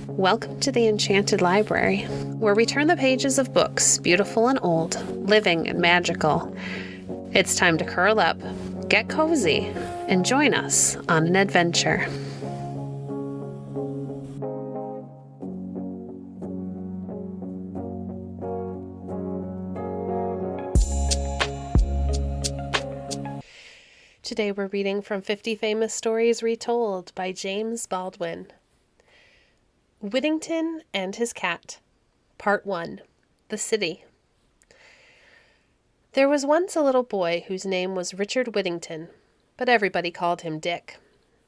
Welcome to the Enchanted Library, where we turn the pages of books, beautiful and old, living and magical. It's time to curl up, get cozy, and join us on an adventure. Today we're reading from 50 Famous Stories Retold by James Baldwin. Whittington and His Cat, Part 1, The City. There was once a little boy whose name was Richard Whittington, but everybody called him Dick.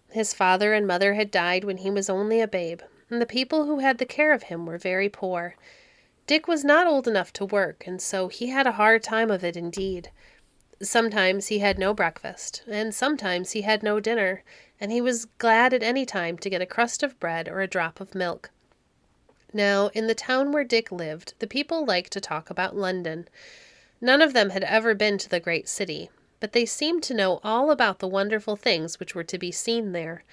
His father and mother had died when he was only a babe, and the people who had the care of him were very poor. Dick was not old enough to work, and so he had a hard time of it indeed. Sometimes he had no breakfast, and sometimes he had no dinner, and he was glad at any time to get a crust of bread or a drop of milk. Now, in the town where Dick lived, the people liked to talk about London. None of them had ever been to the great city, but they seemed to know all about the wonderful things which were to be seen there.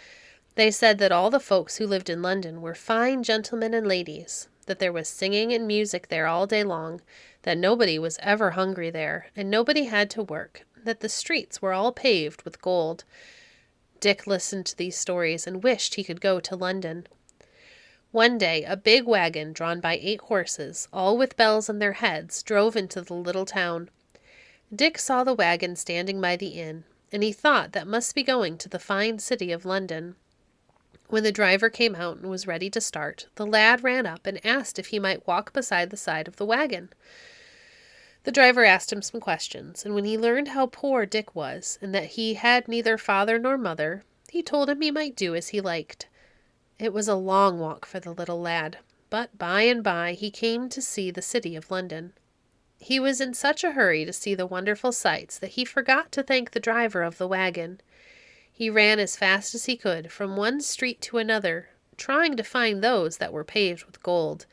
They said that all the folks who lived in London were fine gentlemen and ladies, that there was singing and music there all day long, that nobody was ever hungry there, and nobody had to work, that the streets were all paved with gold. Dick listened to these stories and wished he could go to London. One day, a big wagon drawn by 8 horses, all with bells on their heads, drove into the little town. Dick saw the wagon standing by the inn, and he thought that must be going to the fine city of London. When the driver came out and was ready to start, the lad ran up and asked if he might walk beside the side of the wagon. The driver asked him some questions, and when he learned how poor Dick was, and that he had neither father nor mother, he told him he might do as he liked. It was a long walk for the little lad, but by and by he came to see the city of London. He was in such a hurry to see the wonderful sights that he forgot to thank the driver of the wagon. He ran as fast as he could from one street to another, trying to find those that were paved with gold.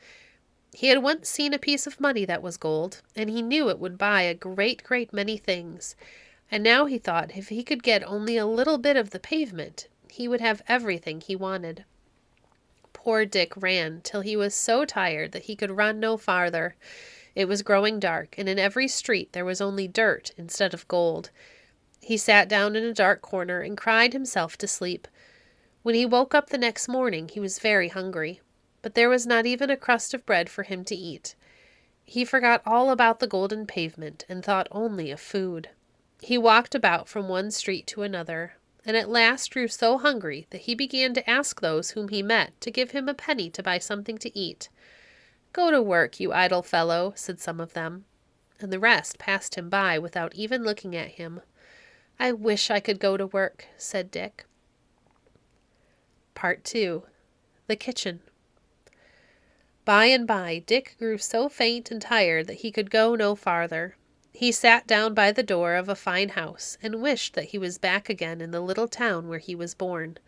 He had once seen a piece of money that was gold, and he knew it would buy a great many things. And now he thought if he could get only a little bit of the pavement, he would have everything he wanted. Poor Dick ran till he was so tired that he could run no farther. It was growing dark, and in every street there was only dirt instead of gold. He sat down in a dark corner and cried himself to sleep. When he woke up the next morning, he was very hungry, but there was not even a crust of bread for him to eat. He forgot all about the golden pavement and thought only of food. He walked about from one street to another, and at last grew so hungry that he began to ask those whom he met to give him a penny to buy something to eat. "Go to work, you idle fellow," said some of them, and the rest passed him by without even looking at him. "I wish I could go to work," said Dick. Part 2. The Kitchen. By and by, Dick grew so faint and tired that he could go no farther. He sat down by the door of a fine house and wished that he was back again in the little town where he was born.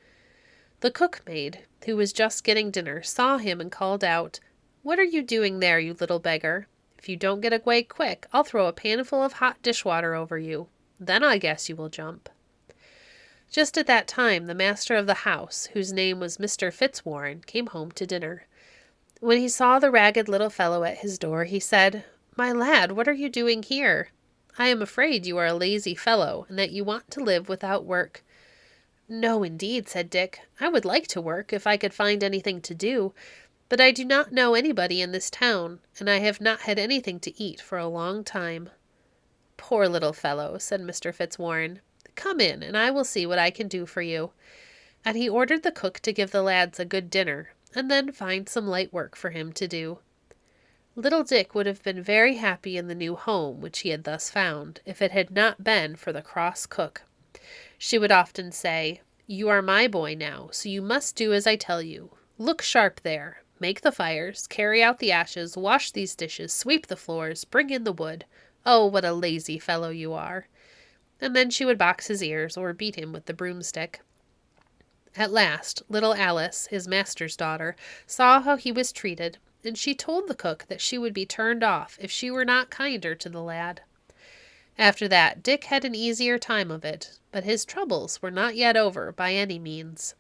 The cook-maid, who was just getting dinner, saw him and called out, "What are you doing there, you little beggar? If you don't get away quick, I'll throw a panful of hot dishwater over you. Then I guess you will jump." Just at that time, the master of the house, whose name was Mr. Fitzwarren, came home to dinner. When he saw the ragged little fellow at his door, he said, "My lad, what are you doing here? I am afraid you are a lazy fellow, and that you want to live without work." "No, indeed," said Dick. "I would like to work if I could find anything to do, but I do not know anybody in this town, and I have not had anything to eat for a long time." "Poor little fellow," said Mr. Fitzwarren. "Come in, and I will see what I can do for you." And he ordered the cook to give the lads a good dinner, and then find some light work for him to do. Little Dick would have been very happy in the new home which he had thus found, if it had not been for the cross cook. She would often say, "You are my boy now, so you must do as I tell you. Look sharp there. Make the fires, carry out the ashes, wash these dishes, sweep the floors, bring in the wood. Oh, what a lazy fellow you are." And then she would box his ears or beat him with the broomstick. At last, little Alice, his master's daughter, saw how he was treated, and she told the cook that she would be turned off if she were not kinder to the lad. After that, Dick had an easier time of it, but his troubles were not yet over by any means.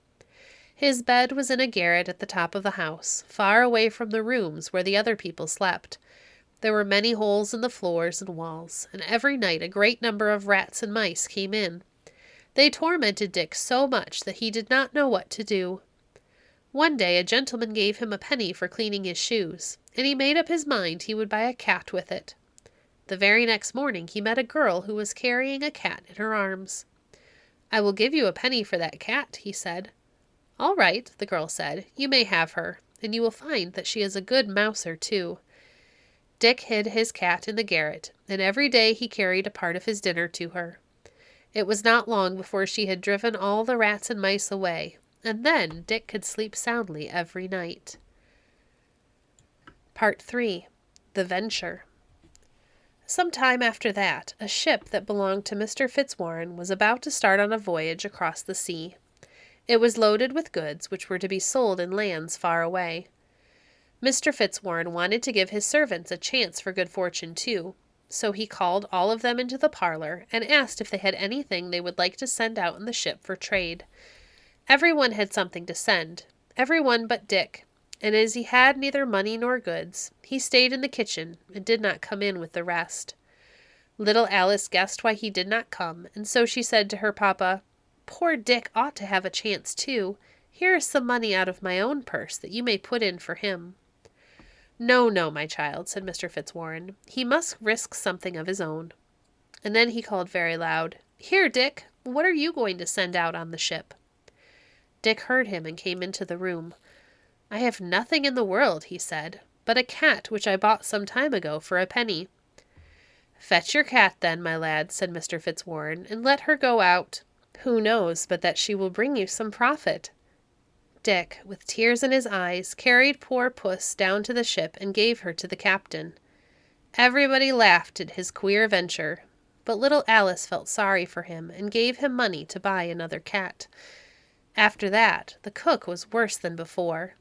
His bed was in a garret at the top of the house, far away from the rooms where the other people slept. There were many holes in the floors and walls, and every night a great number of rats and mice came in. They tormented Dick so much that he did not know what to do. One day a gentleman gave him a penny for cleaning his shoes, and he made up his mind he would buy a cat with it. The very next morning he met a girl who was carrying a cat in her arms. "I will give you a penny for that cat," he said. "All right," the girl said, "you may have her, and you will find that she is a good mouser too." Dick hid his cat in the garret, and every day he carried a part of his dinner to her. It was not long before she had driven all the rats and mice away, and then Dick could sleep soundly every night. Part 3. The Venture. Some time after that, a ship that belonged to Mr. Fitzwarren was about to start on a voyage across the sea. It was loaded with goods which were to be sold in lands far away. Mr. Fitzwarren wanted to give his servants a chance for good fortune too, so he called all of them into the parlor and asked if they had anything they would like to send out in the ship for trade. Everyone had something to send, everyone but Dick, and as he had neither money nor goods, he stayed in the kitchen and did not come in with the rest. Little Alice guessed why he did not come, and so she said to her papa, "Poor Dick ought to have a chance too. Here is some money out of my own purse that you may put in for him." "No, no, my child," said Mr. Fitzwarren. "He must risk something of his own." And then he called very loud, "Here, Dick, what are you going to send out on the ship?" Dick heard him and came into the room. "I have nothing in the world," he said, "but a cat which I bought some time ago for a penny." "Fetch your cat then, my lad," said Mr. Fitzwarren, "and let her go out. Who knows but that she will bring you some profit?" Dick, with tears in his eyes, carried poor Puss down to the ship and gave her to the captain. Everybody laughed at his queer venture, but little Alice felt sorry for him and gave him money to buy another cat. After that, the cook was worse than before.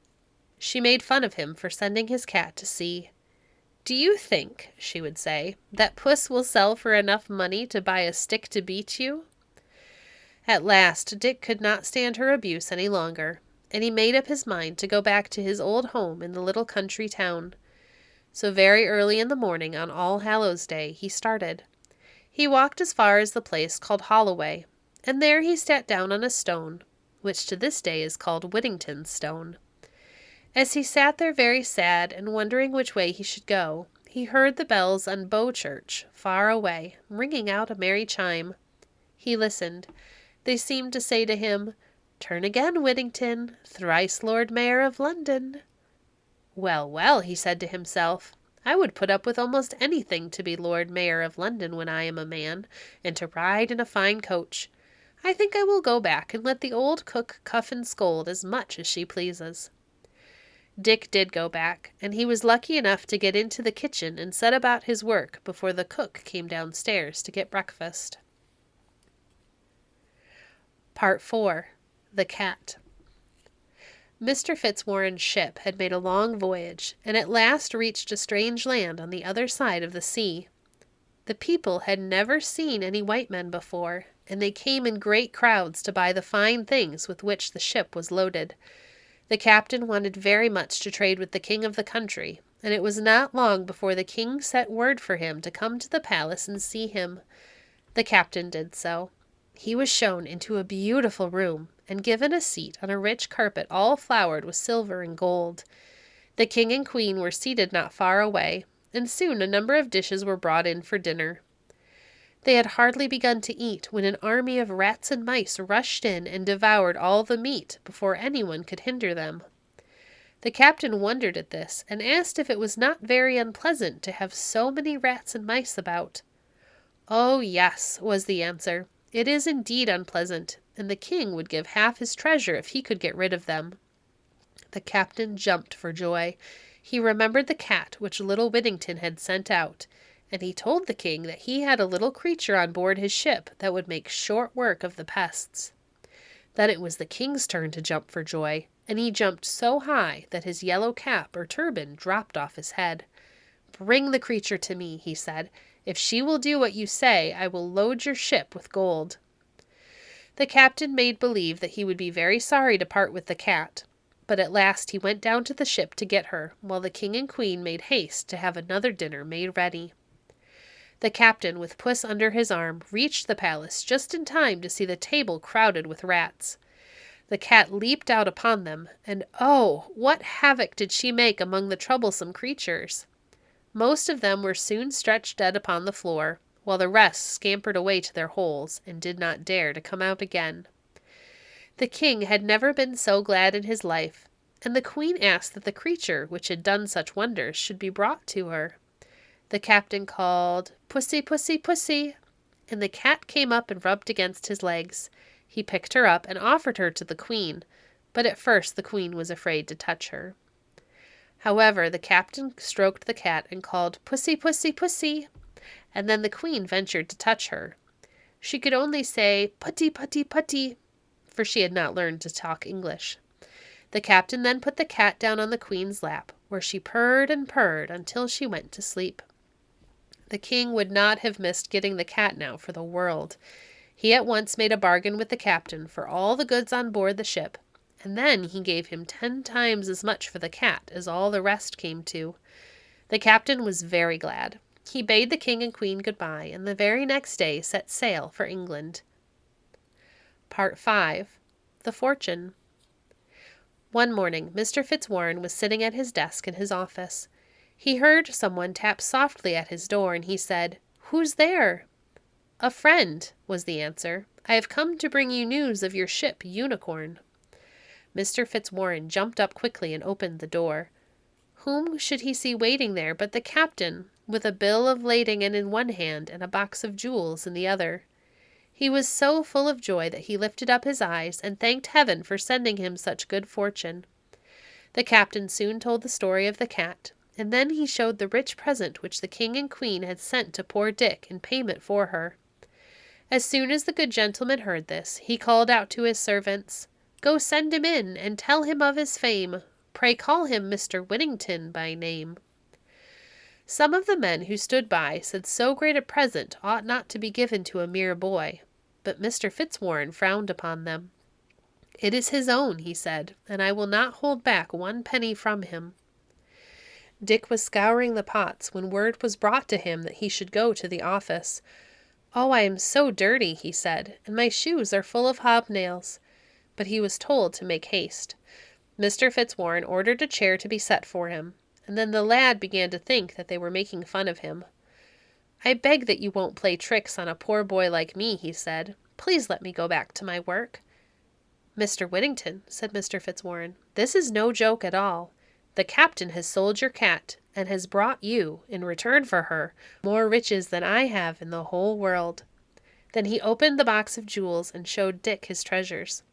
She made fun of him for sending his cat to sea. "Do you think," she would say, "that Puss will sell for enough money to buy a stick to beat you?" At last Dick could not stand her abuse any longer, and he made up his mind to go back to his old home in the little country town. So very early in the morning on All Hallows Day he started. He walked as far as the place called Holloway, and there he sat down on a stone, which to this day is called Whittington's stone. As he sat there very sad and wondering which way he should go, he heard the bells on Bow Church, far away, ringing out a merry chime. He listened. They seemed to say to him, "Turn again, Whittington, thrice Lord Mayor of London." "Well, well," he said to himself, "I would put up with almost anything to be Lord Mayor of London when I am a man, and to ride in a fine coach. I think I will go back and let the old cook cuff and scold as much as she pleases." Dick did go back, and he was lucky enough to get into the kitchen and set about his work before the cook came downstairs to get breakfast. Part 4. The Cat. Mr. Fitzwarren's ship had made a long voyage, and at last reached a strange land on the other side of the sea. The people had never seen any white men before, and they came in great crowds to buy the fine things with which the ship was loaded. The captain wanted very much to trade with the king of the country, and it was not long before the king sent word for him to come to the palace and see him. The captain did so. He was shown into a beautiful room, and given a seat on a rich carpet all flowered with silver and gold. The king and queen were seated not far away, and soon a number of dishes were brought in for dinner. They had hardly begun to eat when an army of rats and mice rushed in and devoured all the meat before anyone could hinder them. The captain wondered at this, and asked if it was not very unpleasant to have so many rats and mice about. "Oh, yes," was the answer. "It is indeed unpleasant, and the king would give half his treasure if he could get rid of them." The captain jumped for joy. He remembered the cat which little Whittington had sent out, and he told the king that he had a little creature on board his ship that would make short work of the pests. Then it was the king's turn to jump for joy, and he jumped so high that his yellow cap or turban dropped off his head. "Bring the creature to me," he said. "If she will do what you say, I will load your ship with gold." The captain made believe that he would be very sorry to part with the cat, but at last he went down to the ship to get her, while the king and queen made haste to have another dinner made ready. The captain, with Puss under his arm, reached the palace just in time to see the table crowded with rats. The cat leaped out upon them, and oh, what havoc did she make among the troublesome creatures! Most of them were soon stretched dead upon the floor, while the rest scampered away to their holes, and did not dare to come out again. The king had never been so glad in his life, and the queen asked that the creature which had done such wonders should be brought to her. The captain called, "Pussy, pussy, pussy," and the cat came up and rubbed against his legs. He picked her up and offered her to the queen, but at first the queen was afraid to touch her. However, the captain stroked the cat and called, "Pussy, pussy, pussy," and then the queen ventured to touch her. She could only say, "Putty, putty, putty," for she had not learned to talk English. The captain then put the cat down on the queen's lap, where she purred and purred until she went to sleep. The king would not have missed getting the cat now for the world. He at once made a bargain with the captain for all the goods on board the ship, and then he gave him 10 times as much for the cat as all the rest came to. The captain was very glad. He bade the king and queen goodbye, and the very next day set sail for England. Part 5. The Fortune. One morning, Mr. Fitzwarren was sitting at his desk in his office. He heard someone tap softly at his door, and he said, "Who's there?" "A friend," was the answer. "I have come to bring you news of your ship, Unicorn." Mr. Fitzwarren jumped up quickly and opened the door. Whom should he see waiting there but the captain, with a bill of lading in one hand and a box of jewels in the other. He was so full of joy that he lifted up his eyes and thanked heaven for sending him such good fortune. The captain soon told the story of the cat, and then he showed the rich present which the king and queen had sent to poor Dick in payment for her. As soon as the good gentleman heard this, he called out to his servants, "Go send him in, and tell him of his fame. Pray call him Mr. Whittington by name." Some of the men who stood by said so great a present ought not to be given to a mere boy, but Mr. Fitzwarren frowned upon them. "It is his own," he said, "and I will not hold back 1 penny from him." Dick was scouring the pots when word was brought to him that he should go to the office. "Oh, I am so dirty," he said, "and my shoes are full of hobnails." But he was told to make haste. Mr. Fitzwarren ordered a chair to be set for him, and then the lad began to think that they were making fun of him. "I beg that you won't play tricks on a poor boy like me," he said. "Please let me go back to my work." "Mr. Whittington," said Mr. Fitzwarren, "this is no joke at all. The captain has sold your cat, and has brought you, in return for her, more riches than I have in the whole world." Then he opened the box of jewels and showed Dick his treasures.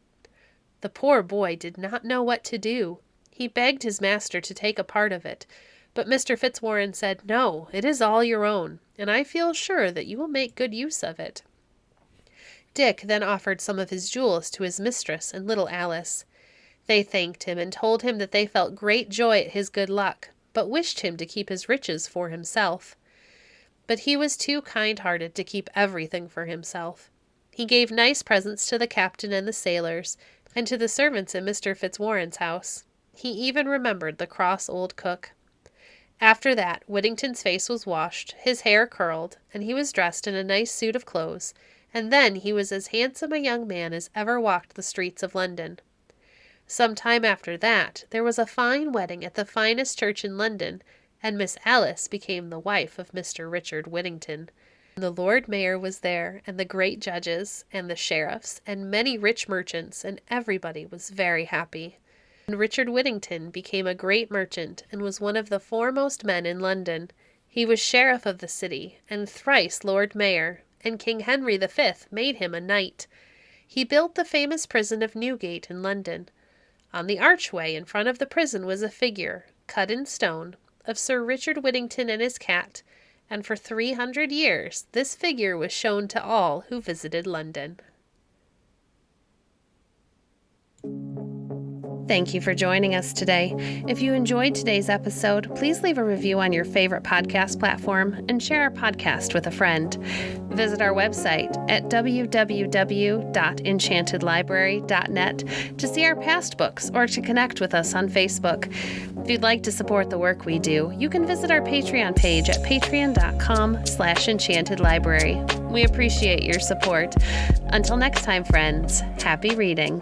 The poor boy did not know what to do. He begged his master to take a part of it, but Mr. Fitzwarren said, "No, it is all your own, and I feel sure that you will make good use of it." Dick then offered some of his jewels to his mistress and little Alice. They thanked him and told him that they felt great joy at his good luck, but wished him to keep his riches for himself. But he was too kind-hearted to keep everything for himself. He gave nice presents to the captain and the sailors, and to the servants in Mr. Fitzwarren's house. He even remembered the cross old cook. After that, Whittington's face was washed, his hair curled, and he was dressed in a nice suit of clothes, and then he was as handsome a young man as ever walked the streets of London. Some time after that, there was a fine wedding at the finest church in London, and Miss Alice became the wife of Mr. Richard Whittington. The Lord Mayor was there, and the great judges, and the sheriffs, and many rich merchants, and everybody was very happy. And Richard Whittington became a great merchant, and was one of the foremost men in London. He was sheriff of the city, and thrice Lord Mayor, and King Henry V made him a knight. He built the famous prison of Newgate in London. On the archway in front of the prison was a figure, cut in stone, of Sir Richard Whittington and his cat, and for 300 years this figure was shown to all who visited London. Thank you for joining us today. If you enjoyed today's episode, please leave a review on your favorite podcast platform and share our podcast with a friend. Visit our website at www.enchantedlibrary.net to see our past books or to connect with us on Facebook. If you'd like to support the work we do, you can visit our Patreon page at patreon.com/enchantedlibrary. We appreciate your support. Until next time, friends, happy reading.